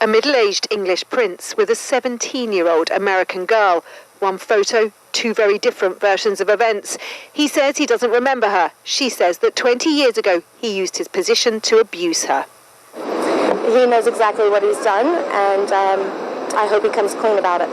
A middle-aged English prince with a 17-year-old American girl. One photo, two very different versions of events. He says he doesn't remember her. She says that 20 years ago he used his position to abuse her. He knows exactly what he's done, and I hope he comes clean about it.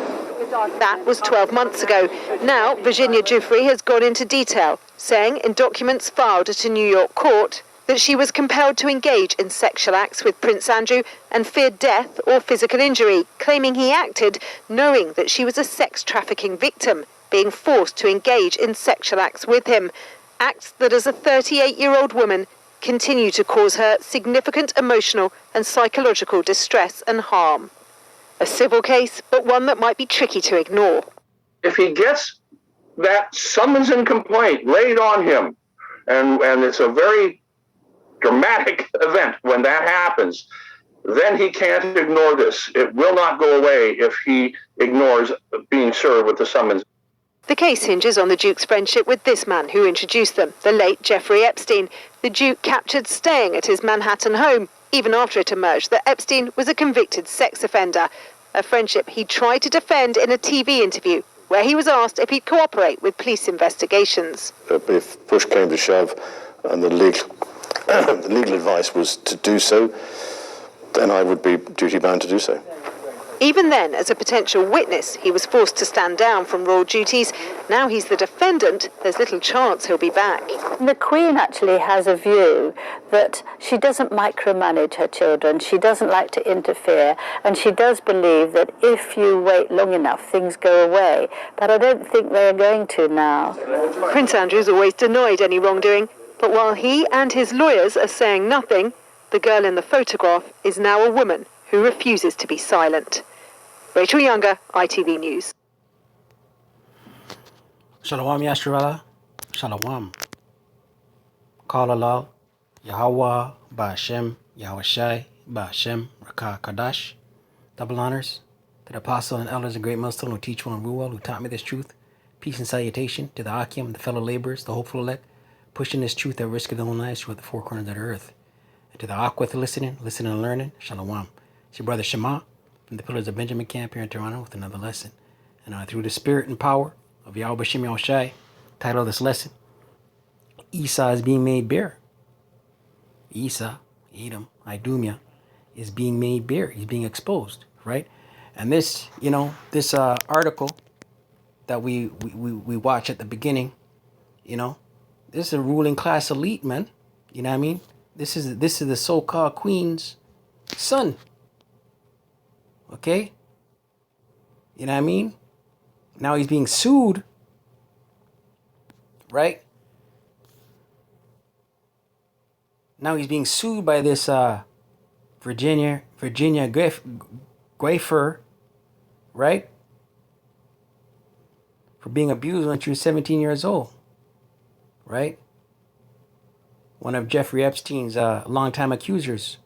That was 12 months ago. Now, Virginia Giuffre has gone into detail, saying in documents filed at a New York court that she was compelled to engage in sexual acts with Prince Andrew and feared death or physical injury, claiming he acted knowing that she was a sex trafficking victim, being forced to engage in sexual acts with him. Acts that, as a 38-year-old woman, continue to cause her significant emotional and psychological distress and harm. A civil case, but one that might be tricky to ignore. If he gets that summons and complaint laid on him, and it's a very dramatic event when that happens, then he can't ignore this. It will not go away if he ignores being served with the summons. The case hinges on the Duke's friendship with this man who introduced them, the late Jeffrey Epstein. The Duke captured staying at his Manhattan home, even after it emerged that Epstein was a convicted sex offender, a friendship he tried to defend in a TV interview, where he was asked if he'd cooperate with police investigations. If push came to shove and the legal advice was to do so, then I would be duty-bound to do so. Even then, as a potential witness, he was forced to stand down from royal duties. Now he's the defendant, there's little chance he'll be back. The Queen actually has a view that she doesn't micromanage her children, she doesn't like to interfere, and she does believe that if you wait long enough, things go away. But I don't think they're going to now. Prince Andrew's always denied any wrongdoing, but while he and his lawyers are saying nothing, the girl in the photograph is now a woman who refuses to be silent. Rachel Younger, ITV News. Shalom Yasharallah, Shalom. Qala Yahawah, Bahasham, Yahawashi, Bahasham, Qadash. Double honors to the apostle and elders and great Muslim who teach well and rule well, who taught me this truth. Peace and salutation to the Akim, the fellow laborers, the hopeful elect, pushing this truth at risk of their own lives throughout the four corners of the earth. And to the Akwith listening and learning, Shalom. It's your brother Shema from the Pillars of Benjamin Camp here in Toronto with another lesson. And through the spirit and power of Yahawashi, title of this lesson, Esau is being made bare. Esau, Edom, Idumea, is being made bare. He's being exposed, right? And this, this article that we watch at the beginning, this is a ruling class elite, man. You know what I mean? This is the so-called queen's son. Okay? You know what I mean? Now he's being sued. Right? Now he's being sued by this Virginia Giuffre, right? For being abused when she was 17 years old. Right? One of Jeffrey Epstein's longtime accusers.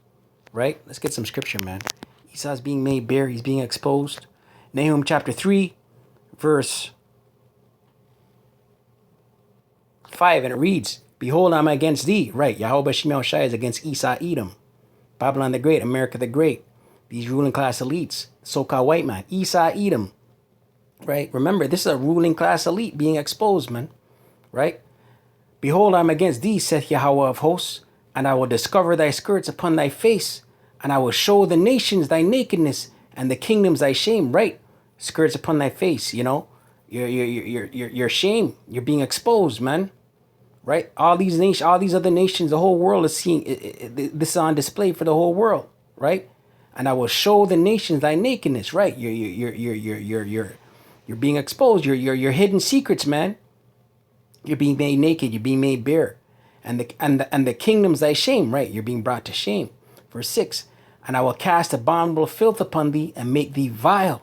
Right? Let's get some scripture, man. Esau's being made bare. He's being exposed. Nahum chapter 3, verse 5. And it reads, Behold, I'm against thee. Right. Yahawashi is against Esau, Edom. Babylon the Great, America the Great. These ruling class elites. So-called white man. Esau, Edom. Right. Remember, this is a ruling class elite being exposed, man. Right. Behold, I'm against thee, saith Yahawah of hosts, and I will discover thy skirts upon thy face, and I will show the nations thy nakedness, and the kingdoms thy shame. Right, skirts upon thy face. Your shame. You're being exposed, man. Right, all these nations, all these other nations, the whole world is seeing this is on display for the whole world. Right, and I will show the nations thy nakedness. Right, you're being exposed. Your hidden secrets, man. You're being made naked. You're being made bare, and the kingdoms thy shame. Right, you're being brought to shame. Verse 6. And I will cast abominable filth upon thee and make thee vile,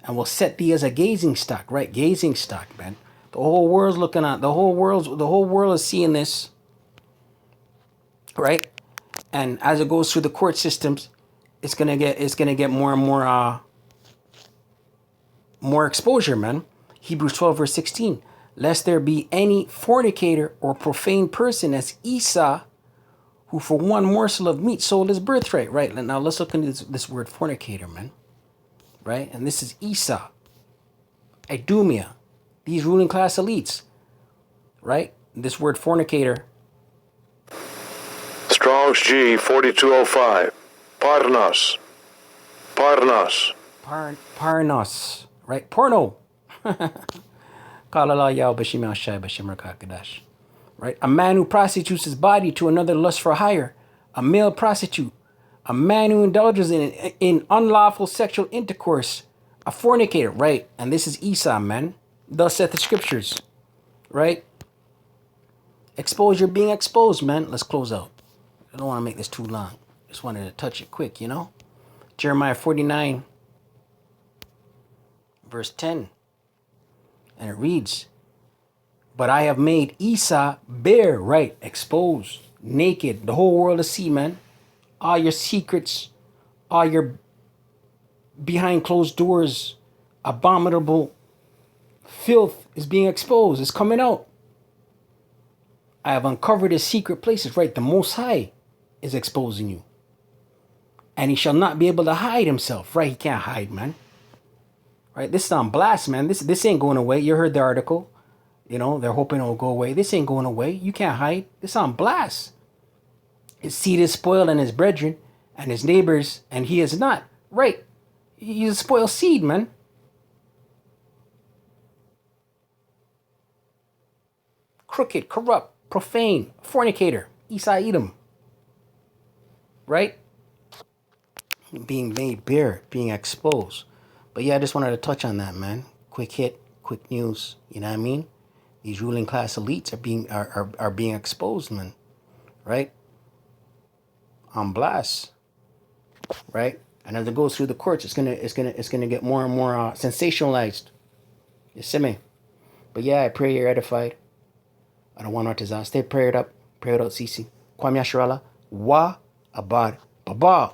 and will set thee as a gazing stock. Right, gazing stock, man. The whole world's looking at. The whole world is seeing this. Right, and as it goes through the court systems, it's gonna get more and more exposure, man. Hebrews 12 verse 16. Lest there be any fornicator or profane person as Esau, who for one morsel of meat sold his birthright. Right, now let's look into this word fornicator, man. Right, and this is Esau, Idumea, these ruling class elites. Right, this word fornicator. Strong's G 4205. Parnas. Parnas. Parnos. Right, porno. Qadash. Right, a man who prostitutes his body to another lust for hire, a male prostitute, a man who indulges in unlawful sexual intercourse, a fornicator. Right, and this is Esau, man. Thus saith the scriptures. Right, exposure being exposed, man. Let's close out. I don't want to make this too long. Just wanted to touch it quick, you know. Jeremiah 49, verse 10. And it reads, but I have made Esau bare, right, exposed, naked, the whole world to see, man. All your secrets, all your behind closed doors, abominable filth is being exposed. It's coming out. I have uncovered his secret places, right? The Most High is exposing you. And he shall not be able to hide himself, right? He can't hide, man. Right? This is on blast, man. This ain't going away. You heard the article. You know, they're hoping it'll go away. This ain't going away. You can't hide. This on blast. His seed is spoiled and his brethren and his neighbors, and he is not. Right. He's a spoiled seed, man. Crooked, corrupt, profane, fornicator, Esau Edom. Right? Being made bare, being exposed. But yeah, I just wanted to touch on that, man. Quick hit, quick news. You know what I mean? These ruling class elites are being exposed, man. Right? On blast. Right? And as it goes through the courts, it's gonna get more and more sensationalized. You see me? But yeah, I pray you're edified. I don't want to stay prayed up. Pray out, Sisi. Kwame Asherala. Wa abad. Baba.